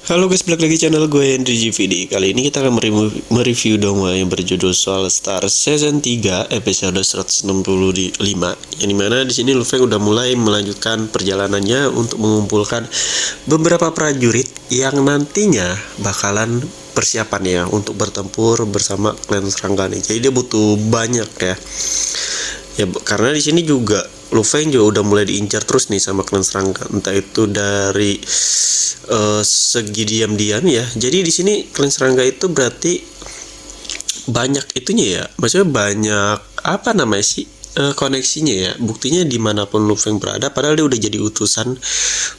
Halo guys, balik lagi channel gue Henry GVD. Kali ini kita akan mereview dongeng yang berjudul Soul Star Season 3 episode 165. Yang dimana di sini Luffy udah mulai melanjutkan perjalanannya untuk mengumpulkan beberapa prajurit yang nantinya bakalan persiapan ya untuk bertempur bersama klan serangga nih. Jadi dia butuh banyak ya. Ya karena di sini juga Luffy juga udah mulai diincar terus nih sama klan serangga, entah itu dari segi diam-diam ya. Jadi di sini klan serangga itu berarti banyak itunya ya, maksudnya banyak apa namanya sih, koneksinya ya. Buktinya dimanapun Luffy berada, padahal dia udah jadi utusan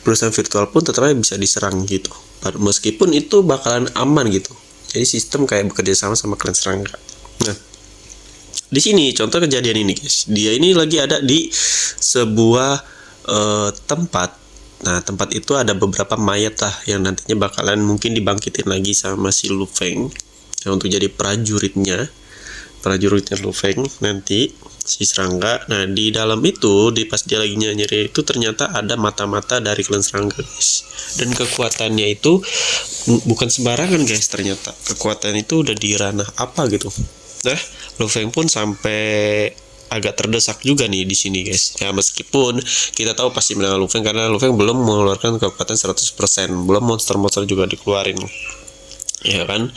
perusahaan virtual pun tetap aja bisa diserang gitu, meskipun itu bakalan aman gitu. Jadi sistem kayak bekerja sama klan serangga. Nah, di sini contoh kejadian ini guys, dia ini lagi ada di sebuah tempat. Nah tempat itu ada beberapa mayat lah yang nantinya bakalan mungkin dibangkitin lagi sama si Luffy ya, untuk jadi prajuritnya Luffy nanti si serangga. Nah di dalam itu, di pas dia lagi nyari itu ternyata ada mata-mata dari klan serangga guys, dan kekuatannya itu bukan sembarangan guys. Ternyata kekuatan itu udah di ranah apa gitu. Nah, Luffy pun sampai agak terdesak juga nih di sini guys. Ya meskipun kita tahu pasti menang Luffy karena Luffy belum mengeluarkan kekuatan 100%, belum monster-monster juga dikeluarin. Ya kan?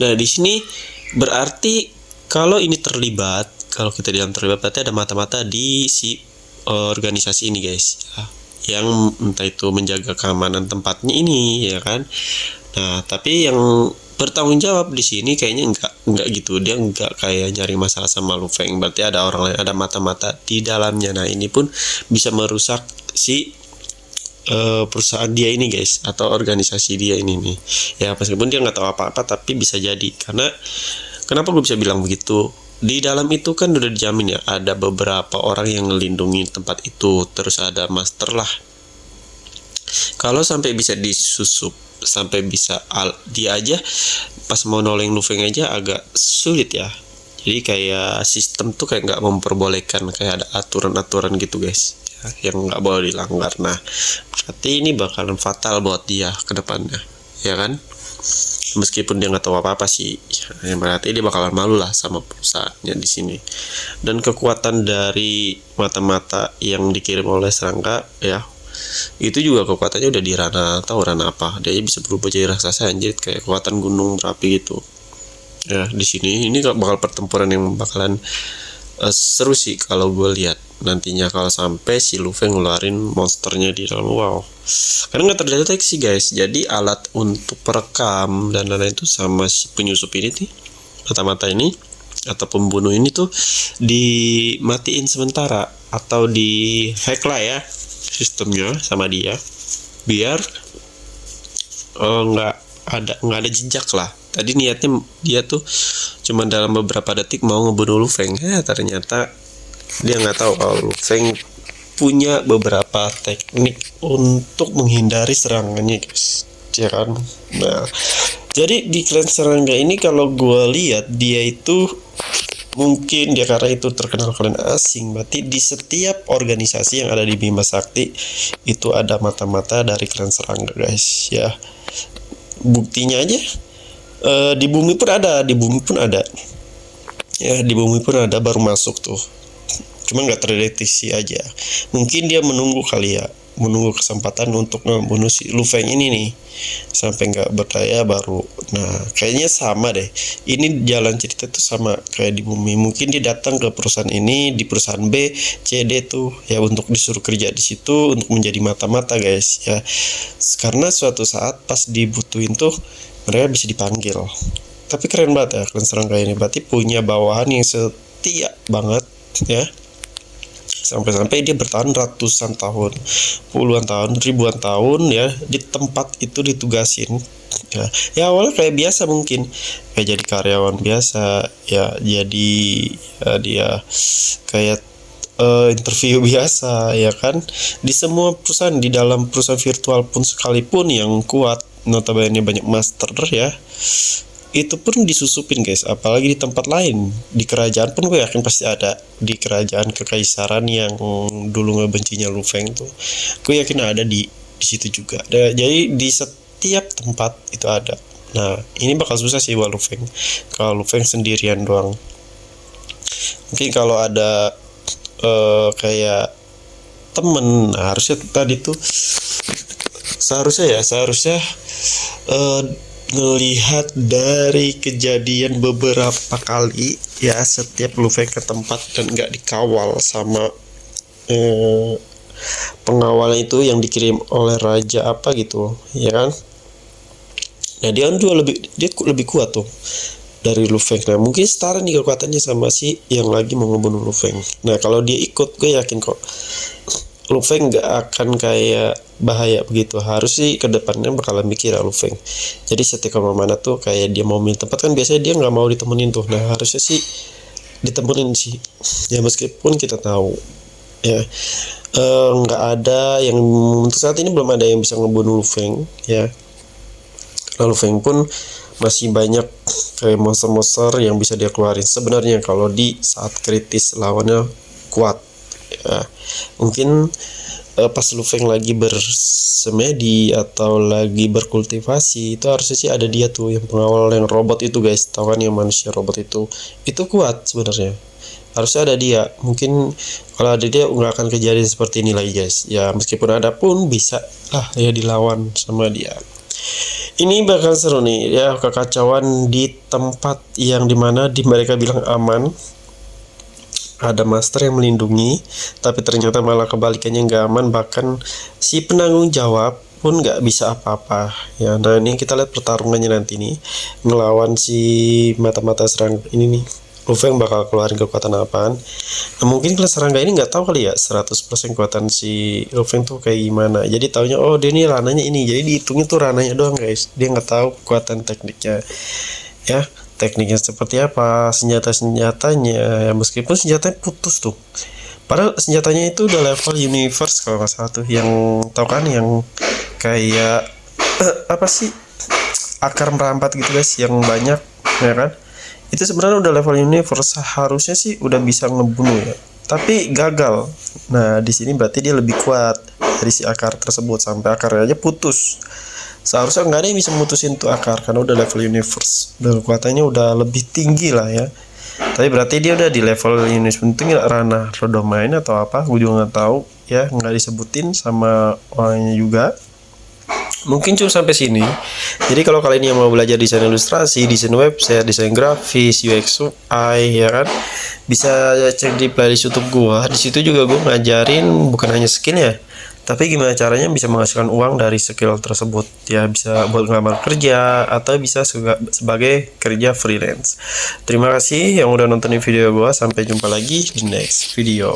Nah, di sini berarti kalau ini terlibat, kalau kita bilang terlibat berarti ada mata-mata di si organisasi ini guys. Ya, yang entah itu menjaga keamanan tempatnya ini ya kan. Nah, tapi yang bertanggung jawab di sini kayaknya enggak gitu. Dia enggak kayak nyari masalah sama Luffy. Berarti ada orang lain, ada mata-mata di dalamnya. Nah, ini pun bisa merusak si perusahaan dia ini guys, atau organisasi dia ini nih. Ya meskipun dia nggak tahu apa-apa, tapi bisa jadi. Karena kenapa gue bisa bilang begitu? Di dalam itu kan udah dijamin ya, ada beberapa orang yang ngelindungi tempat itu. Terus ada master lah. Kalau sampai bisa disusup, sampai bisa dia aja pas mau nolong Luffy aja agak sulit ya. Jadi kayak sistem tuh kayak nggak memperbolehkan, kayak ada aturan-aturan gitu guys ya, yang nggak boleh dilanggar. Nah berarti ini bakalan fatal buat dia ke depannya ya kan. Meskipun dia nggak tahu apa-apa sih ya, berarti dia bakalan malu lah sama perusahaannya di sini. Dan kekuatan dari mata-mata yang dikirim oleh serangga ya, itu juga kekuatannya udah di ranah, tahu ranah apa, dia bisa berubah jadi raksasa anjir, kayak kekuatan gunung berapi gitu ya. Di sini ini bakal pertempuran yang bakalan seru sih kalau gue lihat nantinya, kalau sampai si Luffy ngeluarin monsternya di dalam. Wow, karena nggak terdeteksi guys. Jadi alat untuk perekam dan lain-lain itu sama si penyusup ini nih, mata-mata ini atau pembunuh ini tuh dimatiin sementara atau di hack lah ya sistemnya sama dia, biar nggak ada jejak lah. Tadi niatnya dia tuh cuma dalam beberapa detik mau ngebunuh Luffy ya, ternyata dia nggak tahu kalau Luffy punya beberapa teknik untuk menghindari serangannya guys ya kan. Nah jadi di klan serangga ini kalau gue lihat dia itu mungkin dia karena itu terkenal klan asing, berarti di setiap organisasi yang ada di Bima Sakti itu ada mata-mata dari klan serangga guys ya. Buktinya aja di bumi pun ada, ya, di bumi pun ada, baru masuk tuh, cuma nggak terdeteksi aja. Mungkin dia menunggu kali ya, menunggu kesempatan untuk membunuh si Luffy ini nih sampai nggak berdaya baru. Nah kayaknya sama deh, ini jalan cerita tuh sama kayak di bumi. Mungkin dia datang ke perusahaan ini, di perusahaan B, C, D tuh ya, untuk disuruh kerja di situ untuk menjadi mata-mata guys ya. Karena suatu saat pas dibutuhin tuh mereka bisa dipanggil. Tapi keren banget ya klan serangga ini, berarti punya bawahan yang setia banget ya, sampai-sampai dia bertahan ratusan tahun, puluhan tahun, ribuan tahun ya di tempat itu ditugasin ya. Ya awalnya kayak biasa, mungkin kayak jadi karyawan biasa ya, jadi dia kayak interview biasa ya kan. Di semua perusahaan, di dalam perusahaan virtual pun sekalipun yang kuat, notabene banyak master ya, itu pun disusupin guys. Apalagi di tempat lain, di kerajaan pun gue yakin pasti ada. Di kerajaan kekaisaran yang dulu ngebencinya Luffy tuh, gue yakin ada di situ juga. Jadi di setiap tempat itu ada. Nah ini bakal susah sih buat Lufeng kalau Lufeng sendirian doang. Mungkin kalau ada kayak temen, nah, harusnya tadi tuh seharusnya ngelihat dari kejadian beberapa kali ya, setiap Lufeng ke tempat dan nggak dikawal sama pengawal itu yang dikirim oleh raja apa gitu ya kan. Nah dia kan juga lebih kuat tuh dari Lufeng. Nah mungkin setara nih kekuatannya sama si yang lagi mau ngebunuh Lufeng. Nah kalau dia ikut, gue yakin kok Lufeng nggak akan kayak bahaya begitu. Harus sih kedepannya bakalan mikir ya Lufeng. Jadi setiap kemana tuh kayak dia mau milih tempat kan biasanya dia nggak mau ditemenin tuh. Nah harusnya sih ditemenin sih ya, meskipun kita tahu ya nggak ada yang untuk saat ini belum ada yang bisa ngebunuh Lufeng ya. Lalu Lufeng pun masih banyak kayak monster-monster yang bisa dia keluarin sebenarnya kalau di saat kritis lawannya kuat ya. Mungkin pas Lufeng lagi bersemedi atau lagi berkultivasi itu harusnya sih ada dia tuh yang pengawal yang robot itu guys, tahu kan yang manusia robot itu kuat sebenarnya. Harusnya ada dia. Mungkin kalau ada dia nggak akan kejadian seperti ini lagi guys ya, meskipun ada pun bisa lah ya dilawan sama dia. Ini bakal seru nih ya, kekacauan di tempat yang dimana mereka bilang aman, ada master yang melindungi tapi ternyata malah kebalikannya nggak aman, bahkan si penanggung jawab pun nggak bisa apa-apa ya. Nah ini kita lihat pertarungannya nanti nih ngelawan si mata-mata serang ini nih. Lufeng bakal keluarin kekuatan apaan. Nah, mungkin kelas serangga ini nggak tahu kali ya 100% kekuatan si Lufeng tuh kayak gimana. Jadi taunya oh dia ini rananya ini, jadi dihitungnya tuh rananya doang guys, dia nggak tahu kekuatan tekniknya ya, tekniknya seperti apa, senjatanya ya, meskipun senjatanya putus tuh, padahal senjatanya itu udah level universe kalau nggak salah tuh, yang tahu kan yang kayak apa sih, akar merambat gitu guys yang banyak ya kan. Itu sebenarnya udah level universe, harusnya sih udah bisa ngebunuh ya, tapi gagal. Nah di sini berarti dia lebih kuat dari si akar tersebut, sampai akarnya aja putus. Seharusnya nggak ada yang bisa mutusin tuh akar karena udah level universe, udah kekuatannya udah lebih tinggi lah ya. Tapi berarti dia udah di level universe, penting ranah rodomain atau apa, gue juga nggak tahu ya, nggak disebutin sama orangnya juga. Mungkin cuma sampai sini. Jadi kalau kalian yang mau belajar desain ilustrasi, desain website, desain grafis, UX UI ya kan, bisa cek di playlist YouTube gua. Di situ juga gua ngajarin bukan hanya skillnya, tapi gimana caranya bisa menghasilkan uang dari skill tersebut ya, bisa buat ngelamar kerja atau bisa sebagai kerja freelance. Terima kasih yang udah nontonin video gua, sampai jumpa lagi di next video.